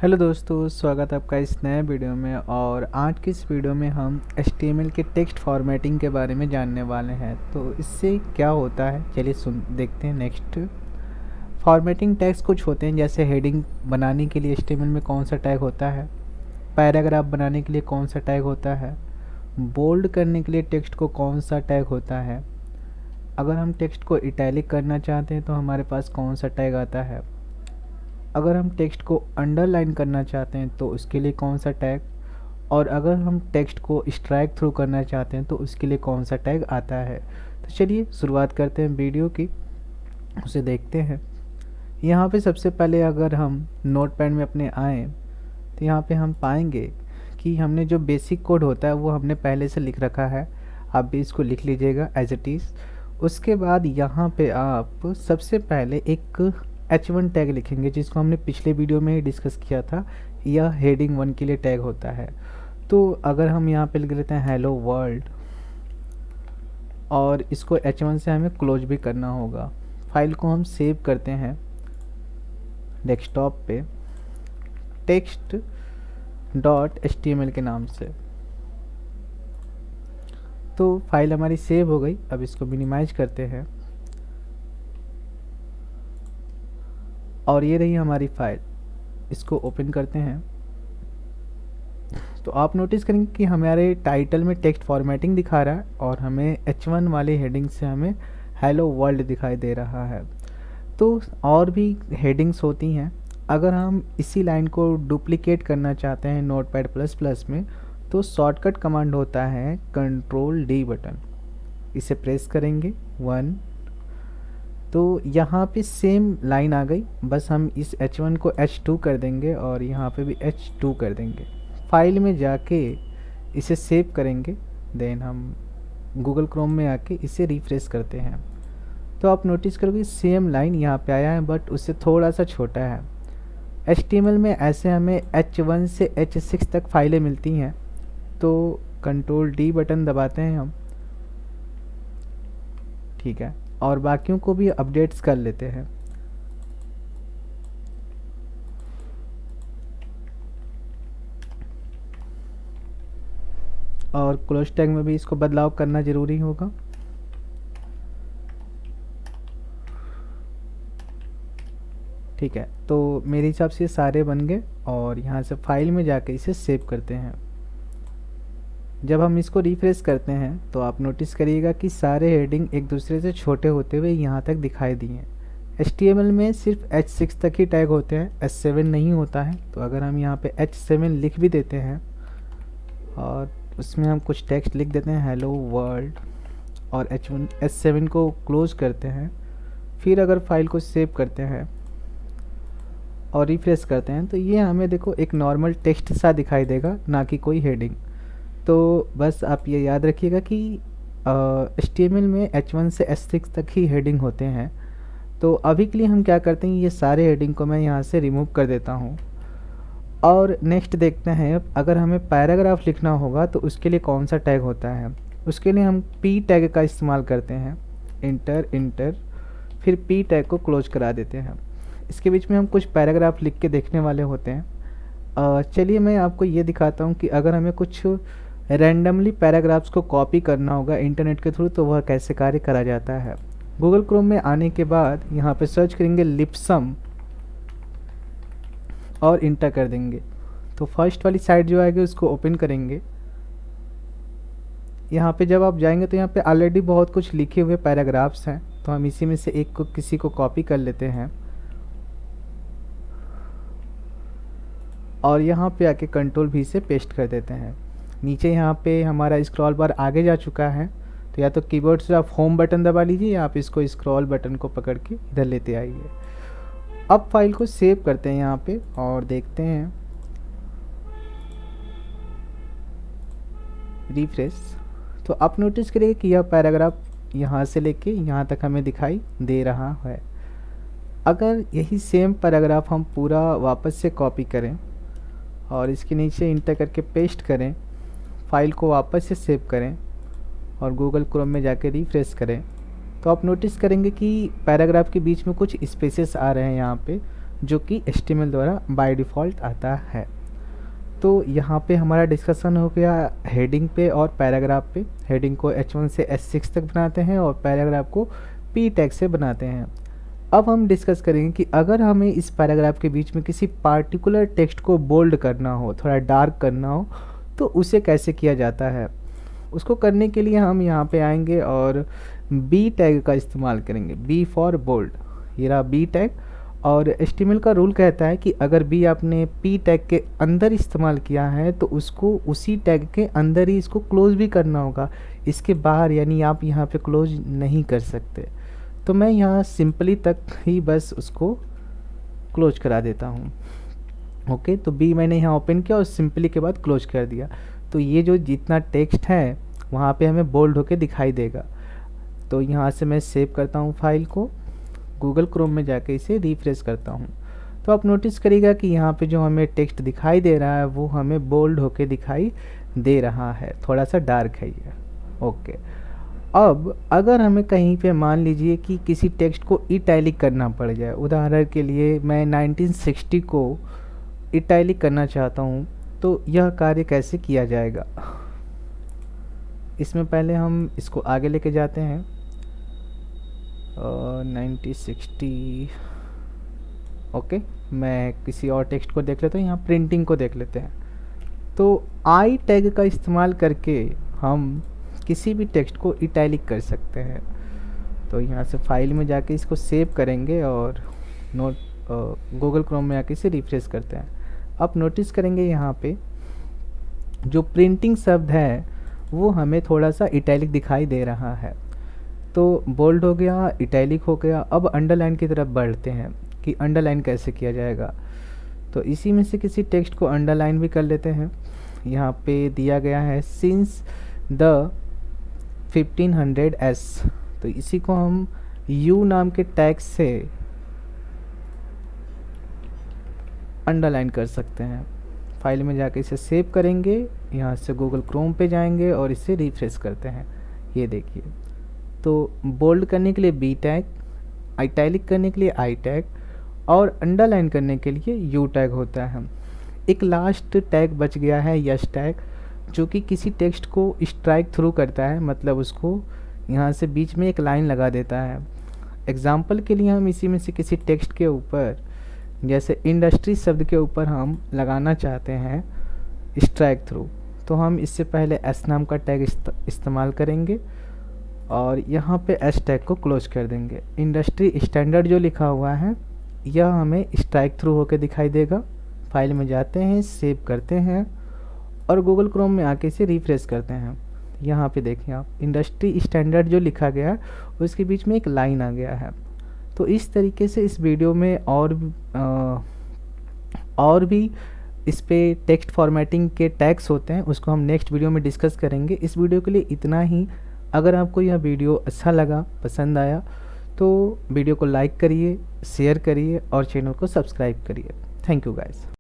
Hello दोस्तों, स्वागत है आपका इस नए वीडियो में। और आज की इस वीडियो में हम HTML के टेक्स्ट फॉर्मेटिंग के बारे में जानने वाले हैं। तो इससे क्या होता है, चलिए सुन देखते हैं। नेक्स्ट, फॉर्मेटिंग टैग्स कुछ होते हैं, जैसे हेडिंग बनाने के लिए HTML में कौन सा टैग होता है, पैराग्राफ बनाने के लिए कौन सा टैग होता है, बोल्ड करने के लिए टेक्स्ट को कौन सा टैग होता है, अगर हम टेक्स्ट को इटैलिक करना चाहते हैं तो हमारे पास कौन सा टैग आता है, अगर हम टेक्स्ट को अंडरलाइन करना चाहते हैं तो उसके लिए कौन सा टैग, और अगर हम टेक्स्ट को स्ट्राइक थ्रू करना चाहते हैं तो उसके लिए कौन सा टैग आता है। तो चलिए शुरुआत करते हैं वीडियो की, उसे देखते हैं। यहाँ पे सबसे पहले अगर हम नोटपैड में अपने आएँ तो यहाँ पे हम पाएंगे कि हमने जो बेसिक कोड होता है वो हमने पहले से लिख रखा है। आप भी इसको लिख लीजिएगा एज इट इज़। उसके बाद यहाँ पे आप सबसे पहले एक H1 टैग लिखेंगे, जिसको हमने पिछले वीडियो में ही डिस्कस किया था। यह हेडिंग 1 के लिए टैग होता है। तो अगर हम यहाँ पे लिख लेते हैं हेलो वर्ल्ड, और इसको H1 से हमें क्लोज भी करना होगा। फाइल को हम सेव करते हैं डेस्कटॉप पे टेक्स्ट डॉट HTML के नाम से। तो फाइल हमारी सेव हो गई। अब इसको मिनिमाइज करते हैं और ये रही हमारी फाइल। इसको ओपन करते हैं तो आप नोटिस करेंगे कि हमारे टाइटल में टेक्स्ट फॉर्मेटिंग दिखा रहा है और हमें H1 वाले हेडिंग से हमें हेलो वर्ल्ड दिखाई दे रहा है। तो और भी हेडिंग्स होती हैं। अगर हम इसी लाइन को डुप्लीकेट करना चाहते हैं नोटपैड प्लस प्लस में, तो शॉर्टकट कमांड होता है Ctrl+D बटन। इसे प्रेस करेंगे 1, तो यहाँ पे सेम लाइन आ गई। बस हम इस H1 को H2 कर देंगे और यहाँ पे भी H2 कर देंगे। फाइल में जाके इसे सेव करेंगे, देन हम गूगल क्रोम में आके इसे रिफ्रेश करते हैं। तो आप नोटिस करोगे सेम लाइन यहाँ पे आया है, बट उससे थोड़ा सा छोटा है। HTML में ऐसे हमें H1 से H6 तक फाइलें मिलती हैं। तो Ctrl+D बटन दबाते हैं हम, ठीक है, और बाकियों को भी अपडेट्स कर लेते हैं। और क्लोज टैग में भी इसको बदलाव करना ज़रूरी होगा। ठीक है, तो मेरे हिसाब से सारे बन गए और यहाँ से फाइल में जाके इसे सेव करते हैं। जब हम इसको रिफ्रेश करते हैं तो आप नोटिस करिएगा कि सारे हेडिंग एक दूसरे से छोटे होते हुए यहाँ तक दिखाई दिए हैं। HTML में सिर्फ H6 तक ही टैग होते हैं, H7 नहीं होता है। तो अगर हम यहाँ पे H7 लिख भी देते हैं और उसमें हम कुछ टेक्स्ट लिख देते हैं हेलो वर्ल्ड और H7 को क्लोज करते हैं, फिर अगर फाइल को सेव करते हैं और रिफ्रेश करते हैं तो ये हमें देखो एक नॉर्मल टेक्स्ट सा दिखाई देगा, ना कि कोई हेडिंग। तो बस आप ये याद रखिएगा कि HTML में H1 से H6 तक ही हेडिंग होते हैं। तो अभी के लिए हम क्या करते हैं, ये सारे हेडिंग को मैं यहाँ से रिमूव कर देता हूँ। और नेक्स्ट देखते हैं, अगर हमें पैराग्राफ लिखना होगा तो उसके लिए कौन सा टैग होता है। उसके लिए हम P टैग का इस्तेमाल करते हैं। इंटर फिर P टैग को क्लोज करा देते हैं। इसके बीच में हम कुछ पैराग्राफ लिख के देखने वाले होते हैं। चलिए मैं आपको ये दिखाता हूँ कि अगर हमें कुछ रैंडमली पैराग्राफ्स को कॉपी करना होगा इंटरनेट के थ्रू तो वह कैसे कार्य करा जाता है। गूगल क्रोम में आने के बाद यहाँ पे सर्च करेंगे लिपसम और इंटर कर देंगे। तो फर्स्ट वाली साइट जो आएगी उसको ओपन करेंगे। यहाँ पे जब आप जाएंगे तो यहाँ पे ऑलरेडी बहुत कुछ लिखे हुए पैराग्राफ्स हैं, तो हम इसी में से एक को किसी को कॉपी कर लेते हैं और यहाँ पे आके Ctrl+V से पेस्ट कर देते हैं। नीचे यहाँ पे हमारा स्क्रॉल बार आगे जा चुका है, तो या तो कीबोर्ड से आप होम बटन दबा लीजिए या आप इसको स्क्रॉल बटन को पकड़ के इधर लेते आइए। अब फाइल को सेव करते हैं यहाँ पे और देखते हैं रिफ्रेश। तो आप नोटिस करिए कि यह पैराग्राफ यहाँ से लेके यहाँ तक हमें दिखाई दे रहा है। अगर यही सेम पैराग्राफ हम पूरा वापस से कॉपी करें और इसके नीचे इंटर करके पेस्ट करें, फाइल को वापस से सेव करें और गूगल क्रोम में जाके रिफ्रेश करें, तो आप नोटिस करेंगे कि पैराग्राफ के बीच में कुछ स्पेसेस आ रहे हैं यहाँ पे, जो कि HTML द्वारा बाय डिफ़ॉल्ट आता है। तो यहाँ पे हमारा डिस्कशन हो गया हेडिंग पे और पैराग्राफ पे। हेडिंग को H1 से H6 तक बनाते हैं और पैराग्राफ को P टैग से बनाते हैं। अब हम डिस्कस करेंगे कि अगर हमें इस पैराग्राफ के बीच में किसी पार्टिकुलर टेक्स्ट को बोल्ड करना हो, थोड़ा डार्क करना हो, तो उसे कैसे किया जाता है। उसको करने के लिए हम यहाँ पे आएंगे और बी टैग का इस्तेमाल करेंगे। बी फॉर बोल्ड, ये रहा बी टैग। और HTML का रूल कहता है कि अगर बी आपने पी टैग के अंदर इस्तेमाल किया है तो उसको उसी टैग के अंदर ही इसको क्लोज भी करना होगा, इसके बाहर यानी आप यहाँ पे क्लोज नहीं कर सकते। तो मैं यहाँ सिंपली तक ही बस उसको क्लोज करा देता हूँ। ओके, तो बी मैंने यहाँ ओपन किया और सिंपली के बाद क्लोज कर दिया। तो ये जो जितना टेक्स्ट है वहाँ पे हमें बोल्ड होके दिखाई देगा। तो यहाँ से मैं सेव करता हूँ फाइल को, गूगल क्रोम में जाके इसे रिफ्रेश करता हूँ। तो आप नोटिस करिएगा कि यहाँ पे जो हमें टेक्स्ट दिखाई दे रहा है वो हमें बोल्ड होके दिखाई दे रहा है, थोड़ा सा डार्क है ये। ओके, अब अगर हमें कहीं पे मान लीजिए कि किसी टेक्स्ट को इटैलिक करना पड़ जाए, उदाहरण के लिए मैं 1960 को इटैलिक करना चाहता हूँ, तो यह कार्य कैसे किया जाएगा। इसमें पहले हम इसको आगे लेके जाते हैं। 1960, ओके, मैं किसी और टेक्स्ट को देख लेता हूँ, यहाँ प्रिंटिंग को देख लेते हैं। तो आई टैग का इस्तेमाल करके हम किसी भी टेक्स्ट को इटैलिक कर सकते हैं। तो यहाँ से फाइल में जाके इसको सेव करेंगे और गूगल क्रोम में आके इसे रिफ्रेश करते हैं। आप नोटिस करेंगे यहाँ पे जो प्रिंटिंग शब्द है वो हमें थोड़ा सा इटैलिक दिखाई दे रहा है। तो बोल्ड हो गया, इटैलिक हो गया। अब अंडरलाइन की तरफ बढ़ते हैं कि अंडरलाइन कैसे किया जाएगा। तो इसी में से किसी टेक्स्ट को अंडरलाइन भी कर लेते हैं। यहाँ पे दिया गया है सिंस द 1500s, तो इसी को हम U नाम के टैग से अंडरलाइन कर सकते हैं। फाइल में जाके इसे सेव करेंगे, यहाँ से गूगल क्रोम पे जाएंगे और इसे रिफ्रेश करते हैं। ये देखिए, तो बोल्ड करने के लिए बी टैग, इटैलिक करने के लिए आई टैग और अंडरलाइन करने के लिए यू टैग होता है। एक लास्ट टैग बच गया है यस टैग, जो कि किसी टेक्स्ट को स्ट्राइक थ्रू करता है, मतलब उसको यहाँ से बीच में एक लाइन लगा देता है। एग्जाम्पल के लिए हम इसी में से किसी टेक्स्ट के ऊपर, जैसे इंडस्ट्री शब्द के ऊपर हम लगाना चाहते हैं स्ट्राइक थ्रू, तो हम इससे पहले एस नाम का टैग इस्तेमाल करेंगे और यहाँ पे एस टैग को क्लोज कर देंगे। इंडस्ट्री स्टैंडर्ड जो लिखा हुआ है यह हमें स्ट्राइक थ्रू होकर दिखाई देगा। फाइल में जाते हैं, सेव करते हैं और गूगल क्रोम में आके इसे रिफ्रेश करते हैं। यहाँ पे देखिए आप, इंडस्ट्री स्टैंडर्ड जो लिखा गया है उसके बीच में एक लाइन आ गया है। तो इस तरीके से इस वीडियो में और भी इस पे टेक्स्ट फॉर्मेटिंग के टैग्स होते हैं, उसको हम नेक्स्ट वीडियो में डिस्कस करेंगे। इस वीडियो के लिए इतना ही। अगर आपको यह वीडियो अच्छा लगा, पसंद आया, तो वीडियो को लाइक करिए, शेयर करिए और चैनल को सब्सक्राइब करिए। Thank you guys.